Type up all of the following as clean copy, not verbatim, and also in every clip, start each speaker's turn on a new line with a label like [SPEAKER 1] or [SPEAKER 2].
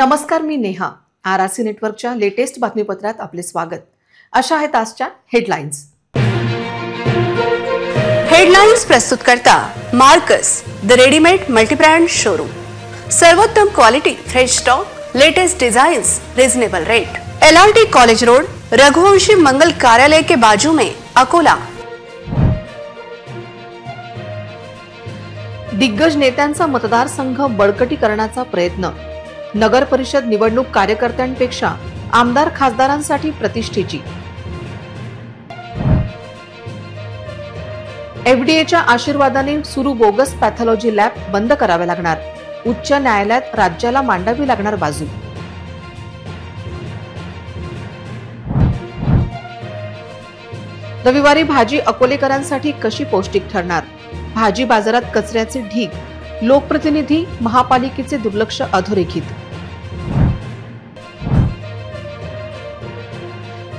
[SPEAKER 1] नमस्कार, मी नेहा. आरआरसी नेटवर्कच्या लेटेस्ट बातमीपत्रात आपले स्वागत. अशा आहेत आजच्या हेडलाईन्स.
[SPEAKER 2] हेडलाईन्स प्रस्तुत करता Marcus the readymade multibrand showroom. सर्वोत्तम quality, fresh stock, latest designs, reasonable rate. LRT college road, Raghuvanshi मंगल कार्यालय के बाजू में, अकोला.
[SPEAKER 1] दिग्गज नेत्यांचा मतदारसंघ बळकटीकरणाचा प्रयत्न. नगर परिषद निवडणूक कार्यकर्त्यांपेक्षा आमदार खासदारांसाठी प्रतिष्ठेची. FDAच्या आशीर्वादाने सुरू बोगस पॅथॉलॉजी लॅब बंद करावे लागणार. उच्च न्यायालयात राज्याला मांडावी लागणार बाजू. रविवारी भाजी अकोलेकरांसाठी कशी पौष्टिक ठरणार? भाजी बाजारात कचऱ्याचे ढीग, लोकप्रतिनिधी महापालिकेचे दुर्लक्ष अधोरेखित.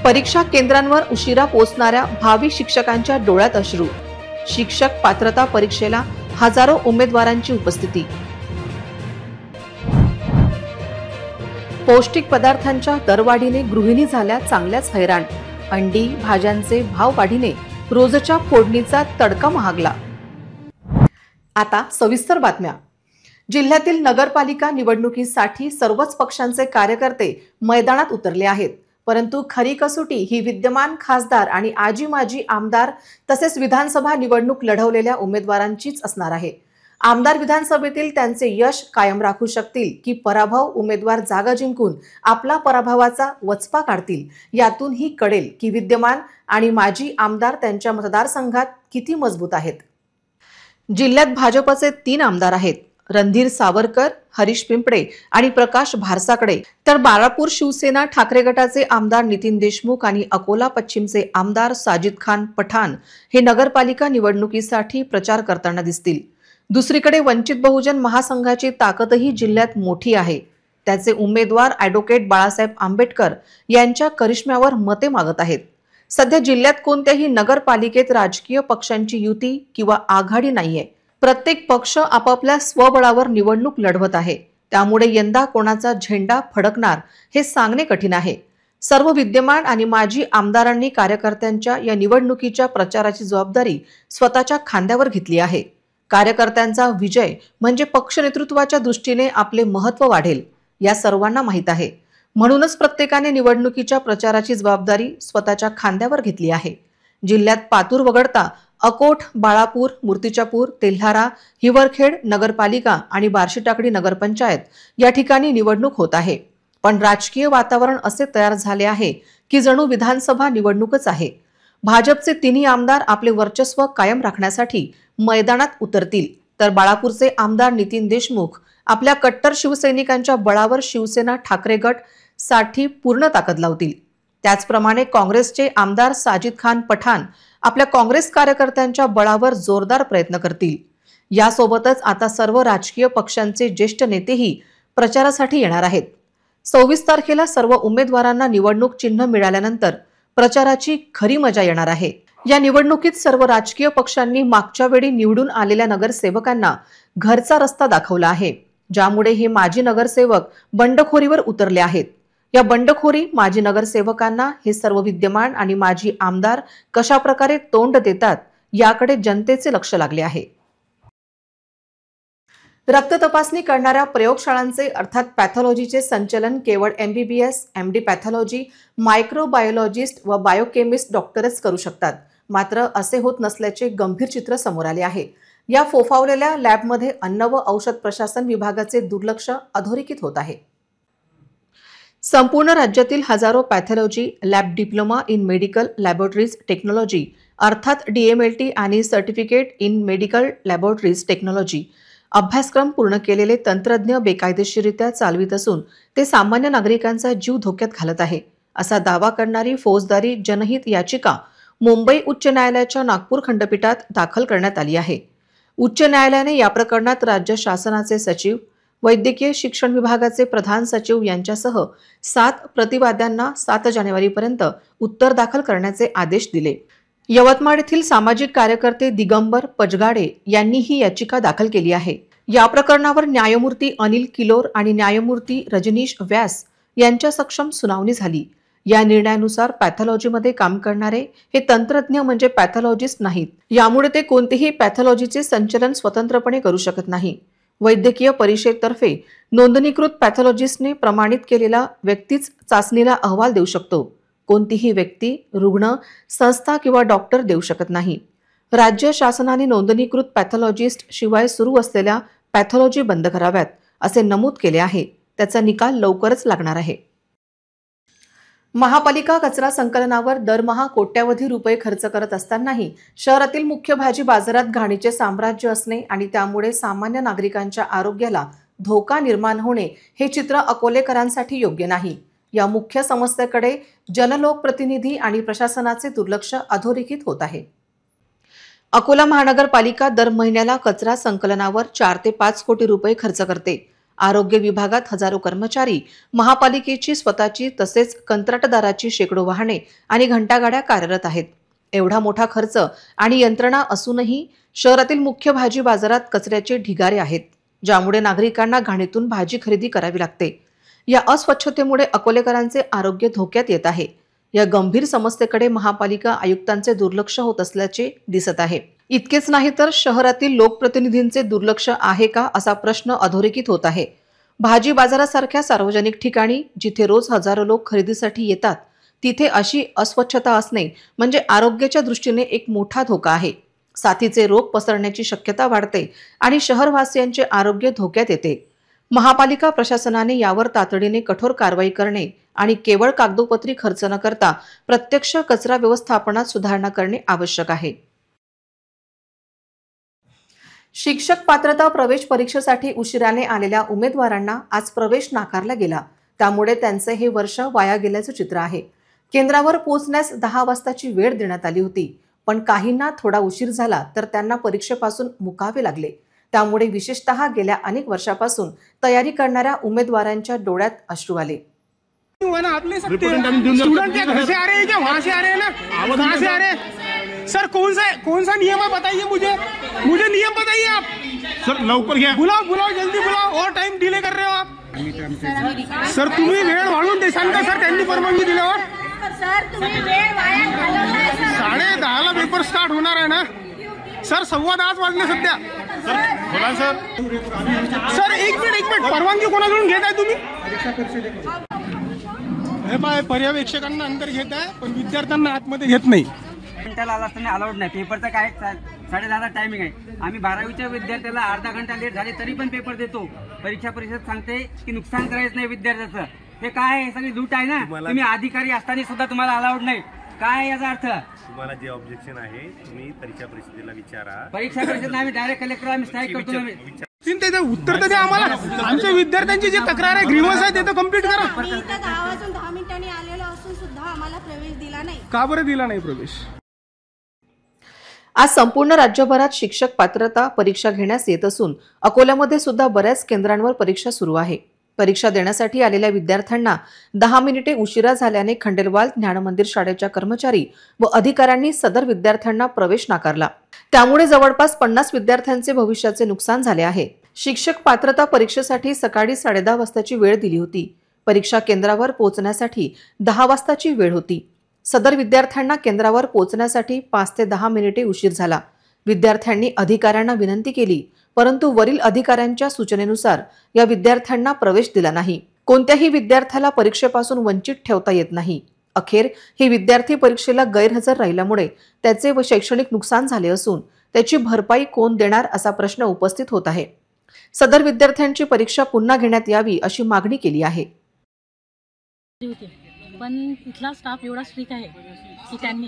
[SPEAKER 1] परीक्षा केंद्रांवर उशिरा पोहोचणाऱ्या भावी शिक्षकांच्या डोळ्यात अश्रू. शिक्षक पात्रता परीक्षेला हजारो उमेदवारांची उपस्थिती. पौष्टिक पदार्थांच्या दरवाढीने गृहिणी झाल्या चांगल्याच हैराण. अंडी, भाज्यांचे भाव वाढीने रोजच्या फोडणीचा तडका महागला. आता सविस्तर बातम्या. जिल्ह्यातील नगरपालिका निवडणुकीसाठी सर्वच पक्षांचे कार्यकर्ते मैदानात उतरले आहेत. परंतु खरी कसोटी ही विद्यमान खासदार आणि आजी माजी आमदार तसेच विधानसभा निवडणूक लढवलेल्या उमेदवारांचीच असणार आहे. आमदार विधानसभेतील त्यांचे यश कायम राखू शकतील की पराभव उमेदवार जागा जिंकून आपला पराभवाचा वचपा काढतील, यातून ही कळेल की विद्यमान आणि माजी आमदार त्यांच्या मतदारसंघात किती मजबूत आहेत. जिल्ह्यात भाजपचे 3 आमदार आहेत. रणधीर सावरकर, हरीश पिंपळे आणि प्रकाश भारसाकडे. तर बाळापूर शिवसेना ठाकरे गटाचे आमदार नितीन देशमुख आणि अकोला पश्चिमचे आमदार साजिद खान पठाण हे नगरपालिका निवडणुकीसाठी प्रचार करताना दिसतील. दुसरीकडे वंचित बहुजन महासंघाची ताकदही जिल्ह्यात मोठी आहे. त्याचे उमेदवार ॲडव्होकेट बाळासाहेब आंबेडकर यांच्या करिश्म्यावर मते मागत आहेत. सध्या जिल्ह्यात कोणत्याही नगरपालिकेत राजकीय पक्षांची युती किंवा आघाडी नाहीये. प्रत्येक पक्ष आपापल्या स्वबळावर निवडणूक लढवत आहे. त्यामुळे यंदा कोणाचा झेंडा फडकणार हे सांगणे कठीण आहे. सर्व विद्यमान आणि माजी आमदारांनी कार्यकर्त्यांच्या या निवडणुकीच्या प्रचाराची जबाबदारी स्वतःच्या खांद्यावर घेतली आहे. कार्यकर्त्यांचा विजय म्हणजे पक्ष नेतृत्वाच्या दृष्टीने आपले महत्त्व वाढेल, या सर्वांना माहीत आहे. म्हणूनच प्रत्येकाने निवडणुकीच्या प्रचाराची जबाबदारी स्वतःच्या खांद्यावर घेतली आहे. जिल्ह्यात पातूर वगळता अकोट, बाळापूर, मूर्तिजापूर, तेल्हारा, हिवरखेड नगरपालिका आणि बार्शीटाकडी नगरपंचायत या ठिकाणी निवडणूक होत आहे. पण राजकीय वातावरण असे तयार झाले आहे की जणू विधानसभा निवडणूकच आहे. भाजपचे 3 आमदार आपले वर्चस्व कायम राखण्यासाठी मैदानात उतरतील, तर बाळापूरचे आमदार नितीन देशमुख आपल्या कट्टर शिवसैनिकांच्या बळावर शिवसेना ठाकरे गट साठी पूर्ण ताकद लावतील. त्याचप्रमाणे काँग्रेसचे आमदार साजिद खान पठाण आपल्या काँग्रेस कार्यकर्त्यांच्या बळावर जोरदार प्रयत्न करतील. यासोबतच आता सर्व राजकीय पक्षांचे ज्येष्ठ नेतेही प्रचारासाठी येणार आहेत. 26 तारखेला सर्व उमेदवारांना निवडणूक चिन्ह मिळाल्यानंतर प्रचाराची खरी मजा येणार आहे. या निवडणुकीत सर्व राजकीय पक्षांनी मागच्या वेळी निवडून आलेल्या नगरसेवकांना घरचा रस्ता दाखवला आहे, ज्यामुळे हे माजी नगरसेवक बंडखोरीवर उतरले आहेत. या बंडखोरी माजी नगरसेवकांना हे सर्व विद्यमान आणि माजी आमदार कशा प्रकारे तोंड देतात याकडे जनतेचे लक्ष लागले आहे. रक्त तपासणी करणाऱ्या प्रयोगशाळांचे अर्थात पॅथॉलॉजीचे संचलन केवळ MBBS, MD पॅथॉलॉजी, मायक्रोबायोलॉजिस्ट व बायोकेमिस्ट डॉक्टरच करू शकतात. मात्र असे होत नसल्याचे गंभीर चित्र समोर आले आहे. या फोफावलेल्या लॅबमध्ये अन्न व औषध प्रशासन विभागाचे दुर्लक्ष अधोरेखित होत आहे. संपूर्ण राज्यातील हजारो pathology lab, diploma in medical laboratories technology अर्थात DMLT आणि certificate in medical laboratories technology अभ्यासक्रम पूर्ण केलेले तंत्रज्ञ बेकायदेशीररित्या चालवित असून ते सामान्य नागरिकांचा जीव धोक्यात घालत आहे, असा दावा करणारी फौजदारी जनहित याचिका मुंबई उच्च न्यायालयाच्या नागपूर खंडपीठात दाखल करण्यात आली आहे. उच्च न्यायालयाने या प्रकरणात राज्य शासनाचे सचिव, वैद्यकीय शिक्षण विभागाचे प्रधान सचिव यांच्यासह 7 प्रतिवाद्यांना 7 जानेवारीपर्यंत उत्तर दाखल करण्याचे आदेश दिले. यवतमाळ येथील सामाजिक कार्यकर्ते दिगंबर पजगाडे यांनी ही याचिका दाखल केली आहे. या प्रकरणावर न्यायमूर्ती अनिल किलोर आणि न्यायमूर्ती रजनीश व्यास यांच्या सक्षम सुनावणी झाली। या निर्णयानुसार पॅथॉलॉजीमध्ये काम करणारे हे तंत्रज्ञ म्हणजे पॅथॉलॉजिस्ट नाहीत। यामुळे ते कोणतेही पॅथॉलॉजीचे संचलन स्वतंत्रपणे करू शकत नाही। वैद्यकीय परिषदेतर्फे नोंदणीकृत पॅथॉलॉजिस्टने प्रमाणित केलेला व्यक्तीच चाचणीला अहवाल देऊ शकतो। कोणतीही व्यक्ती, रुग्ण, संस्था किंवा डॉक्टर देऊ शकत नाही। राज्य शासनाने नोंदणीकृत पॅथॉलॉजिस्ट शिवाय सुरू असलेल्या पॅथॉलॉजी बंद कराव्यात असे नमूद केले आहे। त्याचा निकाल लवकरच लागणार आहे। महापालिका कचरा संकलनावर दरमहा कोट्यावधी रुपये खर्च करत असतानाही शहरातील मुख्य भाजी बाजारात घाणीचे साम्राज्य असणे आणि त्यामुळे सामान्य नागरिकांच्या आरोग्याला धोका निर्माण होणे हे चित्र अकोलेकरांसाठी योग्य नाही। या मुख्य समस्येकडे जनलोकप्रतिनिधी आणि प्रशासनाचे दुर्लक्ष अधोरेखित होत आहे। अकोला महानगरपालिका दर महिन्याला कचरा संकलनावर 4 ते 5 कोटी रुपये खर्च करते। आरोग्य विभागात हजारो कर्मचारी, महापालिकेची स्वतःची तसेच कंत्राटदाराची शेकडो वाहने आणि घंटागाड्या कार्यरत आहेत। एवढा मोठा खर्च आणि यंत्रणा असूनही शहरातील मुख्य भाजी बाजारात कचऱ्याचे ढिगारे आहेत, ज्यामुळे नागरिकांना घाणीतून भाजी खरेदी करावी लागते। या अस्वच्छतेमुळे अकोलेकरांचे आरोग्य धोक्यात येत आहे। या गंभीर समस्येकडे महापालिका आयुक्तांचे दुर्लक्ष होत असल्याचे दिसत आहे। इतकेच नाही तर शहरातील लोकप्रतिनिधींचे दुर्लक्ष आहे का असा प्रश्न अधोरेखित होत आहे। भाजी बाजारासारख्या सार्वजनिक ठिकाणी जिथे रोज हजारो लोक खरेदीसाठी येतात, तिथे अशी अस्वच्छता असणे म्हणजे आरोग्याच्या दृष्टीने एक मोठा धोका आहे। साथीचे रोग पसरण्याची शक्यता वाढते आणि शहरवासियांचे आरोग्य धोक्यात येते। महापालिका प्रशासनाने यावर तातडीने कठोर कारवाई करणे आणि केवळ कागदोपत्री खर्च न करता प्रत्यक्ष कचरा व्यवस्थापनात सुधारणा करणे आवश्यक आहे। शिक्षक पात्रता प्रवेश परीक्षेसाठी उशिराने आलेल्या उमेदवारांना आज प्रवेश नाकारला गेला। त्यामुळे त्यांचे हे वर्ष वाया गेल्याचे चित्र आहे। केंद्रावर पोहोचण्यास 10 वाजताची वेळ देण्यात आली होती, पण काहींना थोडा उशीर झाला तर त्यांना परीक्षेपासून मुकावे लागले। त्यामुळे विशेषतः गेल्या अनेक वर्षापासून तयारी करणाऱ्या उमेदवारांच्या डोळ्यात अश्रू आले।
[SPEAKER 3] स्टूडेंट क्या घर से आ रहे हैं क्या वहाँ से आ रहे हैं ना? कहाँ से आ रहे हैं सर? कौन सा नियम है बताइए मुझे नियम बताइए आप। सर लवकर घ्या, बुलाओ जल्दी बुलाओ। और टाइम डिले कर रहे हो आप। सर तुम्ही वेळ वाढवून देशाल का? सर त्यांनी परवानगी दिल्यावर
[SPEAKER 4] सर तुम्ही वेळ वाया घालवताय।
[SPEAKER 3] 10:30ला पेपर स्टार्ट होणार आहे ना सर? 10:15 वाजले सध्या। बोला सर एक मिनिट परवानगी कोणाकडून घेत आहे तुम्ही? हे पाय पर्यवेक्षकांना अंदर घेत आहे पण विद्यार्थ्यांना आतमध्ये घेत नाही।
[SPEAKER 5] घंटाला आला असताना अलाउड नाही। पेपरचा काय 10:30 टायमिंग आहे। आम्ही 12वीच्या विद्यार्थ्याला अर्धा घंटा लेट झाले तरी पण पेपर देतो। परीक्षा परिषद सांगते की नुकसान करायचं नाही विद्यार्थ्याचं। हे काय आहे? सगळी लूट आहे ना। तुम्ही अधिकारी असताना सुद्धा तुम्हाला अलाउड नाही। काय याचा अर्थ?
[SPEAKER 6] तुम्हाला जे ऑब्जेक्शन आहे तुम्ही परीक्षा परिषदेला विचारा।
[SPEAKER 5] परीक्षा परिषद आम्ही डायरेक्ट कलेक्टर आम्ही स्ट्राईक करतो ना।
[SPEAKER 3] त्याचं उत्तर तर द्या आम्हाला। आमच्या विद्यार्थ्यांची जी तक्रार आहे, ग्रीव्हन्स आहे, ते तर कम्प्लीट करा।
[SPEAKER 4] मी इथं 10 वाजून 10 मिनिटांनी आलेलो असून सुद्धा आम्हाला प्रवेश दिला नाही।
[SPEAKER 3] का बरं दिला नाही प्रवेश?
[SPEAKER 1] आज संपूर्ण राज्यभरात शिक्षक पात्रता परीक्षा घेण्यास येत असून अकोल्यामध्ये सुद्धा बऱ्याच केंद्रांवर परीक्षा सुरू आहे। परीक्षा देण्यासाठी आलेल्या विद्यार्थ्यांना 10 मिनिटे उशिरा झाल्याने खंडेलवाल ज्ञानमंदिर शाळेच्या कर्मचारी व अधिकाऱ्यांनी सदर विद्यार्थ्यांना प्रवेश नाकारला। त्यामुळे जवळपास 50 विद्यार्थ्यांचे भविष्याचे नुकसान झाले आहे। शिक्षक पात्रता परीक्षेसाठी सकाळी 10:30 वाजताची वेळ दिली होती। परीक्षा केंद्रावर पोहोचण्यासाठी 10 वाजताची वेळ होती। सदर विद्यार्थ्यांना केंद्रावर पोहोचण्यासाठी 5 ते 10 मिनिटे उशीर झाला। विद्यार्थ्यांनी अधिकाऱ्यांना विनंती केली, परंतु वरील अधिकाऱ्यांच्या सूचनेनुसार या विद्यार्थ्यांना प्रवेश दिला नाही। कोणत्याही विद्यार्थ्याला परीक्षेपासून वंचित ठेवता येत नाही। अखेर हे विद्यार्थी परीक्षेला गैरहजर राहिल्यामुळे त्याचे व शैक्षणिक नुकसान झाले असून त्याची भरपाई कोण देणार असा प्रश्न उपस्थित होत आहे। सदर विद्यार्थ्यांची परीक्षा पुन्हा घेण्यात यावी अशी मागणी केली आहे।
[SPEAKER 7] पण इथला स्टाफ एवढा स्ट्रिक्ट आहे की त्यांनी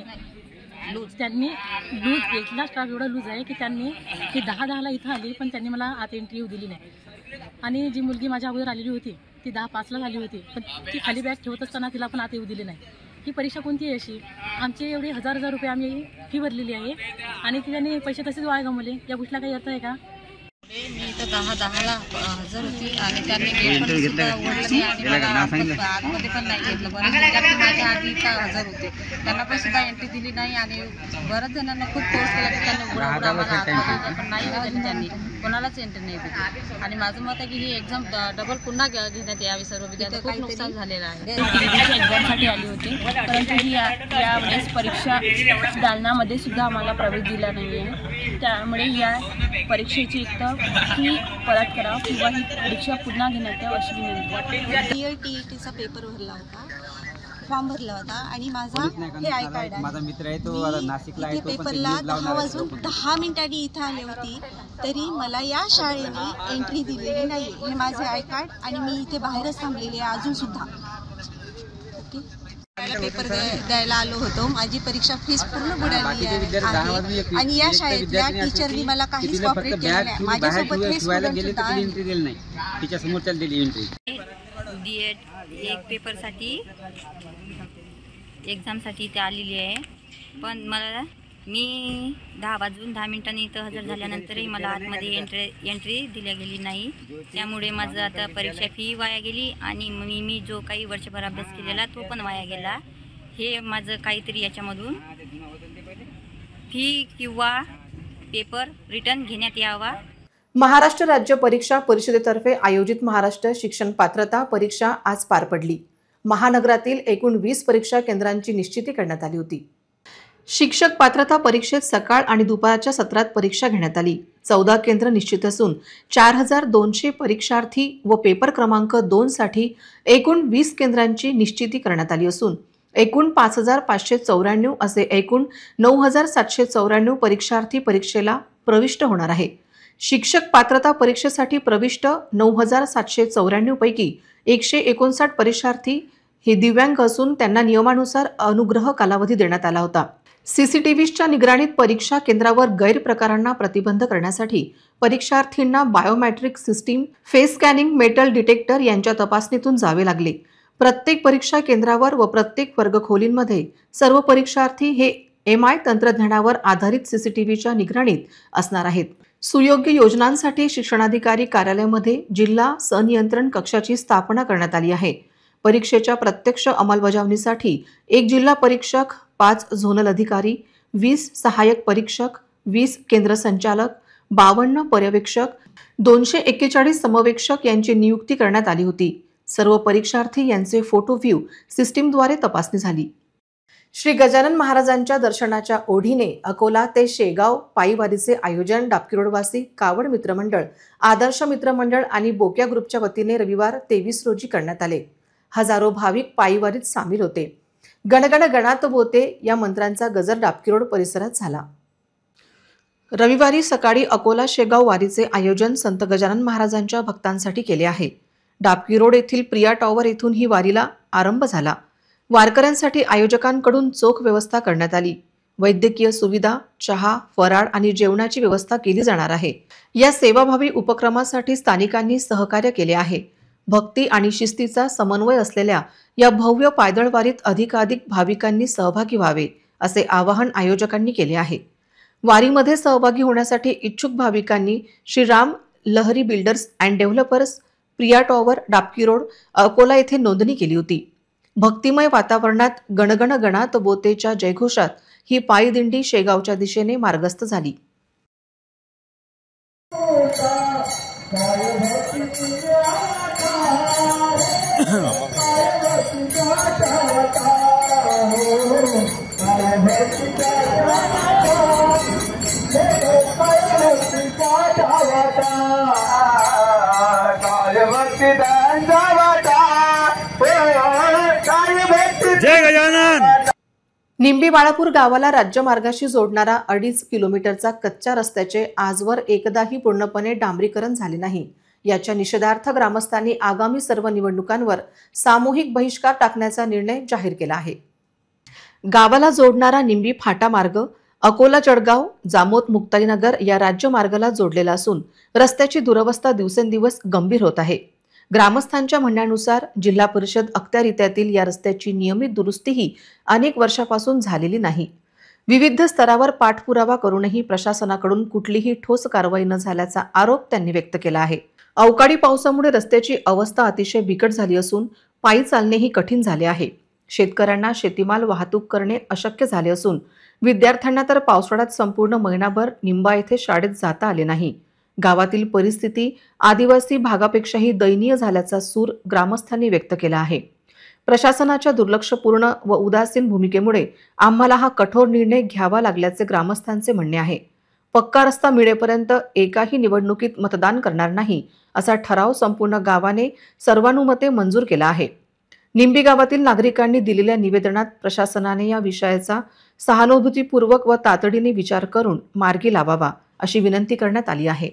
[SPEAKER 7] इथला स्टाफ एवढा लूज आहे की त्यांनी ती 10:10ला इथं आली पण त्यांनी मला आत एंट्री येऊ दिली नाही। आणि जी मुलगी माझ्या अगोदर आलेली होती ती 10:05ला झाली होती, पण ती खाली बॅग ठेवत असताना तिला पण आत येऊ दिली नाही। ही परीक्षा कोणती आहे अशी? आमचे एवढे हजार रुपये आम्ही फी भरलेली आहे आणि त्यांनी पैसे तसेच वाया गमवले। या गोष्टीला काही अर्थ आहे का?
[SPEAKER 8] मी इथं 10:10ला हजर होती आणि त्यांनी गेट पण सुद्धा उघडलं नाही आणि मला आतमध्ये पण नाही घेतलं. बरेच विद्यार्थी माझ्या आधी इथं हजर होते, त्यांना पण सुद्धा एंट्री दिली नाही आणि बऱ्याच जणांना खूप फोर्स केला की त्यांनी उघडा आम्हाला आतमध्ये, पण नाही दिली त्यांनी, कोणालाच एंट्री नाही दिली. आणि माझं मत आहे की ही एक्झाम डबल पुन्हा घेण्यात यावी. सर्व विद्यार्थी खूप नुकसान झालेलं आहे.
[SPEAKER 7] एक्झामसाठी आली होती, परंतु ही यावेळेस परीक्षा दालनामध्ये सुद्धा आम्हाला प्रवेश दिला नाही आहे. त्यामुळे या परीक्षेची एकतर फी परत करावं किंवा ही परीक्षा पुन्हा घेण्यात यावं अशी विनंती.
[SPEAKER 4] TETचा पेपर भरला होता, फॉर्म भरला होता आणि माझा हे आय कार्ड आहे.
[SPEAKER 5] माझा मित्र आहे तो नाशिकला आहे, तो
[SPEAKER 4] पेपरला 10:10 इथं आली होती, तरी मला या शाळेने एंट्री दिलेली नाही. हे माझे आय कार्ड आणि मी इथे बाहेरच थांबलेली आहे अजून सुद्धा. पेपर द्यायला आलो होतो, माझी परीक्षा फीस पूर्ण बुडाली आहे आणि या शाळेतल्या टीचरनी मला काहीच कॉपरेट केलं नाही. माझ्यासोबत हे स्टुडंट सुद्धा
[SPEAKER 5] एंट्री दिली नाही, तिच्या समोरच्या दिली एंट्री.
[SPEAKER 8] एक पेपरसाठी एक्झामसाठी इथे आलेली आहे, पण मी 10:10 इथं हजर झाल्यानंतरही मला आतमध्ये एंट्री दिल्या गेली नाही. त्यामुळे माझं आता परीक्षा फी वाया गेली आणि मी जो काही वर्षभर अभ्यास केलेला तो पण वाया गेला. हे माझं काहीतरी याच्यामधून फी किंवा पेपर रिटर्न घेण्यात यावा.
[SPEAKER 1] महाराष्ट्र राज्य परीक्षा परिषदेतर्फे आयोजित महाराष्ट्र शिक्षण पात्रता परीक्षा आज पार पडली. महानगरातील एकूण 20 परीक्षा केंद्रांची निश्चिती करण्यात आली होती. शिक्षक पात्रता परीक्षेत सकाळ आणि दुपारच्या सत्रात परीक्षा घेण्यात आली. 14 केंद्र निश्चित असून 4200 परीक्षार्थी व पेपर क्रमांक 2 साठी एकूण 20 केंद्रांची निश्चिती करण्यात आली असून एकूण 5594 असे एकूण 9794 परीक्षार्थी परीक्षेला प्रविष्ट होणार आहे. शिक्षक पात्रता परीक्षेसाठी प्रविष्ट 9794 पैकी 159 परीक्षार्थी हे दिव्यांग असून त्यांना नियमानुसार अनुग्रह कालावधी देण्यात आला होता. सीसीटीव्हीच्या निगराणीत परीक्षा केंद्रावर गैरप्रकारांना प्रतिबंध करण्यासाठी परीक्षार्थींना biometric system, face scanning, metal detector यांच्या तपासणीतून जावे लागले. प्रत्येक परीक्षा केंद्रावर व प्रत्येक वर्गखोलींमध्ये सर्व परीक्षार्थी हे MI तंत्रज्ञानावर आधारित सीसीटीव्हीच्या निगराणीत असणार आहेत. सुयोग्य योजनांसाठी शिक्षणाधिकारी कार्यालयामध्ये जिल्हा सनियंत्रण कक्षाची स्थापना करण्यात आली आहे. परीक्षेच्या प्रत्यक्ष अंमलबजावणीसाठी 1 जिल्हा परीक्षक, 5 झोनल अधिकारी, 20 सहाय्यक परीक्षक, 20 केंद्र संचालक, 52 पर्यवेक्षक, 241 समवेक्षक यांची नियुक्ती करण्यात आली होती. सर्व परीक्षार्थी यांचे फोटो व्ह्यू सिस्टीमद्वारे तपासणी झाली. श्री गजानन महाराजांच्या दर्शनाच्या ओढीने अकोला ते शेगाव पायीवारीचे आयोजन डाबकीरोडवासी कावड मित्रमंडळ, आदर्श मित्रमंडळ आणि बोक्या ग्रुपच्या वतीने रविवार 23 रोजी करण्यात आले. हजारो भाविक पायीवारीत सामील होते. गणगण गणात बोते या मंत्रांचा गजर डाबकीरोड परिसरात झाला. रविवारी सकाळी अकोला शेगाव वारीचे आयोजन संत गजानन महाराजांच्या भक्तांसाठी केले आहे. डाबकीरोड येथील प्रिया टॉवर येथून ही वारीला आरंभ झाला. वारकऱ्यांसाठी आयोजकांकडून चोख व्यवस्था करण्यात आली. वैद्यकीय सुविधा, चहा, फराळ आणि जेवणाची व्यवस्था केली जाणार आहे. या सेवाभावी उपक्रमासाठी स्थानिकांनी सहकार्य केले आहे. भक्ती आणि शिस्तीचा समन्वय असलेल्या या भव्य पायदळ वारीत अधिकाधिक भाविकांनी सहभागी व्हावे असे आवाहन आयोजकांनी केले आहे. वारीमध्ये सहभागी होण्यासाठी इच्छुक भाविकांनी Shriram Lahari builders and developers, Priya tower, Dabki road, Akola येथे नोंदणी केली होती. भक्तिमय वातावरणात गणगण गणात बोतेच्या जयघोषात ही पायी दिंडी शेगावच्या दिशेने मार्गस्थ झाली.
[SPEAKER 3] जय गजानन.
[SPEAKER 1] निंबी बाळापूर गावाला राज्य मार्गाशी जोडणारा 2.5 किलोमीटरचा कच्च्या रस्त्याचे आजवर एकदाही पूर्णपणे डांबरीकरण झाले नाही. याच्या निषेधार्थ ग्रामस्थांनी आगामी सर्व निवडणुकांवर सामूहिक बहिष्कार टाकण्याचा निर्णय जाहीर केला आहे. गावाला जोडणारा निंबी फाटा मार्ग अकोला जळगाव, जामोद, मुक्ताईनगर या राज्य मार्गाला जोडलेला असून रस्त्याची दुरवस्था दिवसेंदिवस गंभीर होत आहे. ग्रामस्थांच्या म्हणण्यानुसार जिल्हा परिषद अखत्यारीत्यातील या रस्त्याची नियमित दुरुस्तीही अनेक वर्षापासून झालेली नाही. विविध स्तरावर पाठपुरावा करूनही प्रशासनाकडून कुठलीही ठोस कारवाई न झाल्याचा आरोप त्यांनी व्यक्त केला आहे. अवकाळी पावसामुळे रस्त्याची अवस्था अतिशय बिकट झाली असून पायी चालणेही कठीण झाले आहे. शेतकऱ्यांना शेतीमाल वाहतूक करणे अशक्य झाले असून विद्यार्थ्यांना तर पावसाळ्यात संपूर्ण महिनाभर निंबा येथे शाळेत जाता आले नाही. गावातील परिस्थिती आदिवासी भागापेक्षाही दयनीय झाल्याचा सूर ग्रामस्थांनी व्यक्त केला आहे. प्रशासनाच्या दुर्लक्षपूर्ण व उदासीन भूमिकेमुळे आम्हाला हा कठोर निर्णय घ्यावा लागल्याचे ग्रामस्थांचे म्हणणे आहे. पक्का रस्ता मिळेपर्यंत एकाही निवडणुकीत मतदान करणार नाही असा ठराव संपूर्ण गावाने सर्वानुमते मंजूर केला आहे. निंबी गावातील नागरिकांनी दिलेल्या निवेदनात प्रशासनाने या विषयाचा सहानुभूतीपूर्वक व तातडीने विचार करून मार्गी लावावा अशी विनंती करण्यात आली आहे.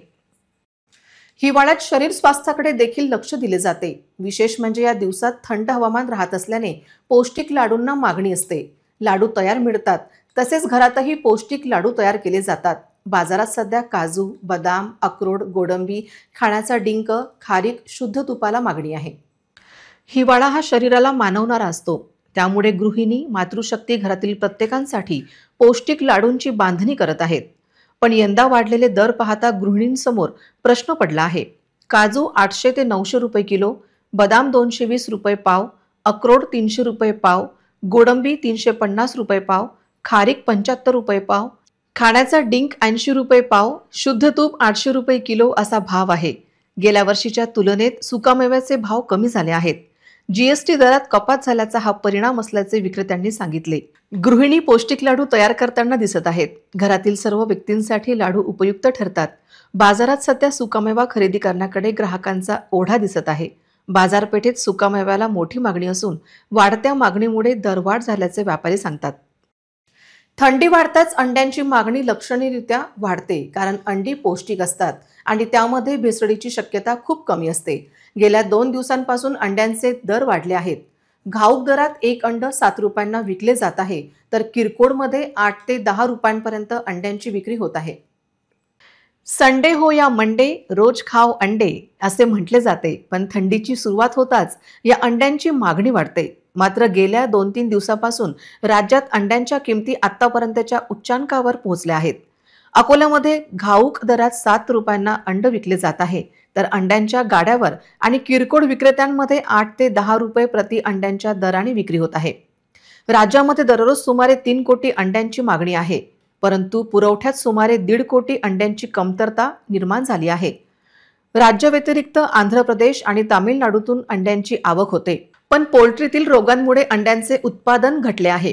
[SPEAKER 1] हिवाळ्यात शरीर स्वास्थ्याकडे देखील लक्ष दिले जाते. विशेष म्हणजे या दिवसात थंड हवामान राहत असल्याने पौष्टिक लाडूंना मागणी असते. लाडू तयार मिळतात, तसेच घरातही पौष्टिक लाडू तयार केले जातात. बाजारात सध्या काजू, बदाम, अक्रोड, गोडंबी, खाण्याचा डिंक, खारीक, शुद्ध तुपाला मागणी आहे. हिवाळा हा शरीराला मानवणारा असतो, त्यामुळे गृहिणी, मातृशक्ती घरातील प्रत्येकांसाठी पौष्टिक लाडूंची बांधणी करत आहेत. पण यंदा वाढलेले दर पाहता गृहिणींसमोर प्रश्न पडला आहे. काजू 800 ते 900 रुपये किलो, बदाम 220 रुपये पाव, अक्रोड 300 रुपये पाव, गोडंबी 350 रुपये पाव, खारीक 75 रुपये पाव, खाण्याचा डिंक 80 रुपये पाव, शुद्ध तूप 800 रुपये किलो असा भाव आहे. गेल्या वर्षीच्या तुलनेत सुकामेव्याचे भाव कमी झाले आहेत. जीएसटी दरात कपात झाल्याचा हा परिणाम असल्याचे विक्रेत्यांनी सांगितले. गृहिणी पौष्टिक लाडू तयार करताना दिसत आहेत. घरातील सर्व व्यक्तींसाठी लाडू उपयुक्त ठरतात. बाजारात सध्या सुकामेवा खरेदी करण्याकडे ग्राहकांचा ओढा दिसत आहे. बाजारपेठेत सुकामेव्याला मोठी मागणी असून वाढत्या मागणीमुळे दरवाढ झाल्याचे व्यापारी सांगतात. थंडी वाढताच अंड्यांची मागणी लक्षणीयरित्या वाढते, कारण अंडी पौष्टिक असतात आणि त्यामध्ये भेसळीची शक्यता खूप कमी असते. गेल्या 2 दिवसांपासून अंड्यांचे दर वाढले आहेत. घाऊक दरात एक अंड 7 रुपयांना विकले जात आहे, तर किरकोळमध्ये 8 ते 10 रुपयांपर्यंत अंड्यांची विक्री होत आहे. संडे हो या मंडे, रोज खाओ अंडे असे म्हटले जाते, पण थंडीची सुरुवात होताच या अंड्यांची मागणी वाढते. मात्र गेल्या 2-3 दिवसापासून राज्यात अंड्यांच्या किमती आतापर्यंतच्या उच्चांकावर पोहोचल्या आहेत. अकोल्यामध्ये घाऊक दरात 7 रुपयांना अंड विकले जात आहे, तर अंड्यांच्या गाड्यावर आणि किरकोळ विक्रेत्यांमध्ये 8 ते 10 रुपये प्रति अंड्यांच्या दराने विक्री होत आहे. राज्यामध्ये दररोज सुमारे 3 कोटी अंड्यांची मागणी आहे, परंतु पुरवठ्यात सुमारे 1.5 कोटी अंड्यांची कमतरता निर्माण झाली आहे. राज्याव्यतिरिक्त आंध्र प्रदेश आणि तामिळनाडूतून अंड्यांची आवक होते, पण पोल्ट्रीतील रोगांमुळे अंड्यांचे उत्पादन घटले आहे.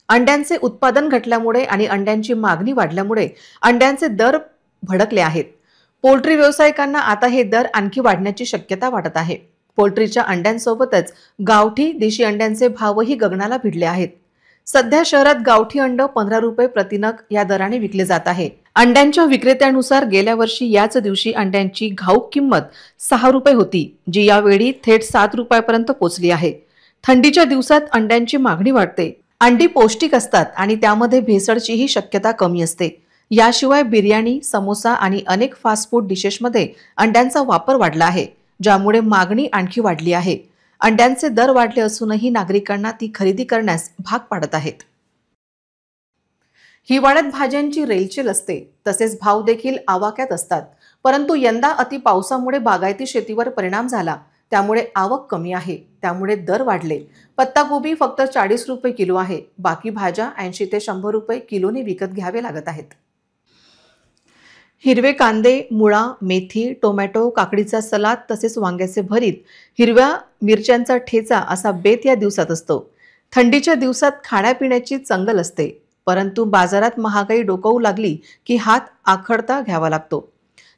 [SPEAKER 1] अंड्यांचे उत्पादन घटल्यामुळे आणि अंड्यांची मागणी वाढल्यामुळे अंड्यांचे दर भडकले आहेत. पोल्ट्री व्यावसायिकांना आता हे दर आणखी वाढण्याची शक्यता वाटत आहे. पोल्ट्रीच्या अंड्यांसोबतच गावठी देशी अंड्यांचे भावही गगनाला भिडले आहेत. सध्या शहरात गावठी अंड 15 रुपये प्रतिनग या दराने विकले जात आहे. अंड्यांच्या विक्रेत्यानुसार गेल्या वर्षी याच दिवशी अंड्यांची घाऊक किंमत 6 रुपये होती, जी यावेळी थेट 7 रुपयापर्यंत पोहोचली आहे. थंडीच्या दिवसात अंड्यांची मागणी वाढते. अंडी पौष्टिक असतात आणि त्यामध्ये भेसळचीही शक्यता कमी असते. याशिवाय बिर्याणी, समोसा आणि अनेक फास्ट फूड डिशेसमध्ये अंड्यांचा वापर वाढला आहे, ज्यामुळे मागणी आणखी वाढली आहे. अंड्यांचे दर वाढले असूनही नागरिकांना ती खरेदी करण्यास भाग पाडत आहेत. हिवाळ्यात भाज्यांची रेलचेल असते, तसेच भाव देखील आवाक्यात असतात. परंतु यंदा अति पावसामुळे बागायती शेतीवर परिणाम झाला, त्यामुळे आवक कमी आहे, त्यामुळे दर वाढले. पत्ताकोबी फक्त 40 रुपये किलो आहे. बाकी भाज्या 80 ते 100 रुपये किलोने विकत घ्यावे लागत आहेत. हिरवे कांदे, मुळा, मेथी, टोमॅटो, काकडीचा सलाद तसेच वांग्याचे भरीत, हिरव्या मिरच्यांचा ठेचा असा बेत या दिवसात असतो. थंडीच्या दिवसात खाण्यापिण्याची चंगल असते, परंतु बाजारात महागाई डोकावू लागली की हात आखडता घ्यावा लागतो.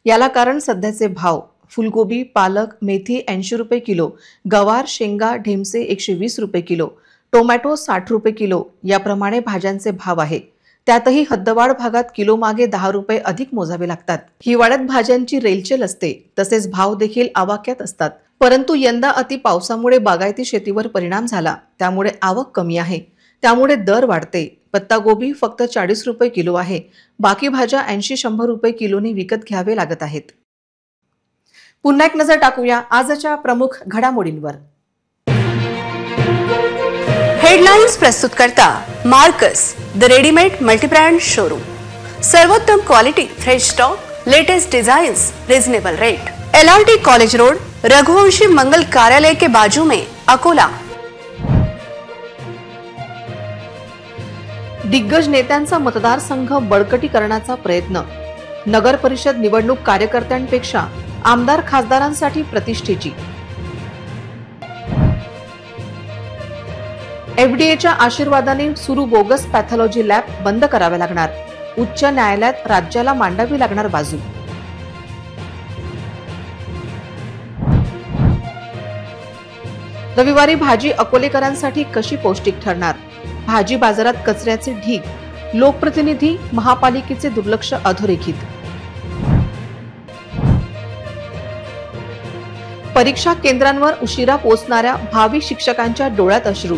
[SPEAKER 1] याला कारण सध्याचे भाव. फुलगोबी, पालक, मेथी 80 रुपये किलो, गवार, शेंगा, ढेमसे 120 रुपये किलो, टोमॅटो 60 रुपये किलो याप्रमाणे भाज्यांचे भाव आहे. त्यातही हद्दवाढ भागात किलो मागे 10 रुपये अधिक मोजावे लागतात. हिवाळ्यात भाज्यांची रेलचेल असते, तसेच भाव देखील आवाक्यात असतात. परंतु यंदा अति पावसामुळे बागायती शेतीवर परिणाम झाला, त्यामुळे आवक कमी आहे, त्यामुळे दर वाढते. पत्तागोबी फक्त 40 रुपये किलो आहे. बाकी भाज्या 80-100 रुपये किलोने विकत घ्यावे लागत आहेत. पुन्हा एक नजर टाकूया आजच्या प्रमुख घडामोडींवर.
[SPEAKER 2] हेडलाइन्स प्रस्तुत करता Marcus the readymade multibrand showroom. सर्वोत्तम quality, fresh stock, latest designs, reasonable rate. LRT college road, Raghuvanshi मंगल कार्यालय के बाजू में, अकोला.
[SPEAKER 1] दिग्गज नेत्यांचा मतदारसंघ बळकटीकरणाचा प्रयत्न. नगर परिषद निवडणूक कार्यकर्त्यांपेक्षा आमदार खासदारांसाठी प्रतिष्ठेची. FDAच्या आशीर्वादाने सुरू बोगस पॅथॉलॉजी लॅब बंद कराव्या लागणार. उच्च न्यायालयात राज्याला मांडावी लागणार बाजू. रविवारी भाजी अकोलेकरांसाठी कशी पौष्टिक ठरणार? भाजी बाजारात कचऱ्याचे ढीग, लोकप्रतिनिधी महापालिकेचे दुर्लक्ष अधोरेखित. परीक्षा केंद्रांवर उशिरा पोहोचणाऱ्या भावी शिक्षकांच्या डोळ्यात अश्रू.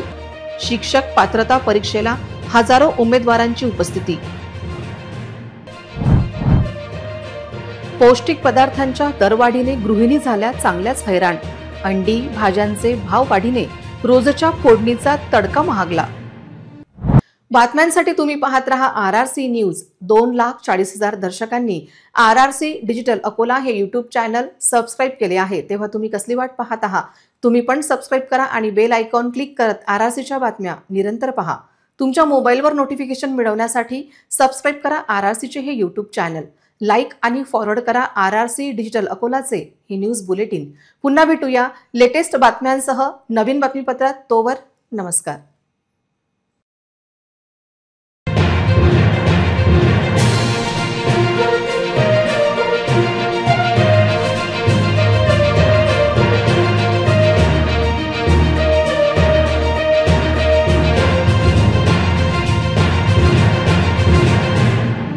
[SPEAKER 1] शिक्षक पात्रता परीक्षेला हजारो उमेदवारांची उपस्थिती. पौष्टिक पदार्थांच्या दरवाढीने गृहिणी झाल्या चांगल्याच हैराण. अंडी भाज्यांचे भाव वाढीने रोजच्या फोडणीचा तडका महागला. बातम्यांसाठी तुम्ही पाहत रहा RRC news. 2,40,000 दर्शकांनी RRC digital Akola हे YouTube चॅनल सबस्क्राईब केले आहे, तेव्हा तुम्ही कसली वाट पाहत आहात? तुम्ही पण सबस्क्राईब करा आणि बेल आयकॉन क्लिक करत RRCच्या बातम्या निरंतर पहा. तुमच्या मोबाईलवर नोटिफिकेशन मिळवण्यासाठी सबस्क्राईब करा RRCचे हे YouTube चॅनल. लाईक आणि फॉरवर्ड करा RRC डिजिटल अकोलाचे हे न्यूज बुलेटिन. पुन्हा भेटूया लेटेस्ट बातम्यांसह नवीन बातमीपत्रात. तोवर नमस्कार.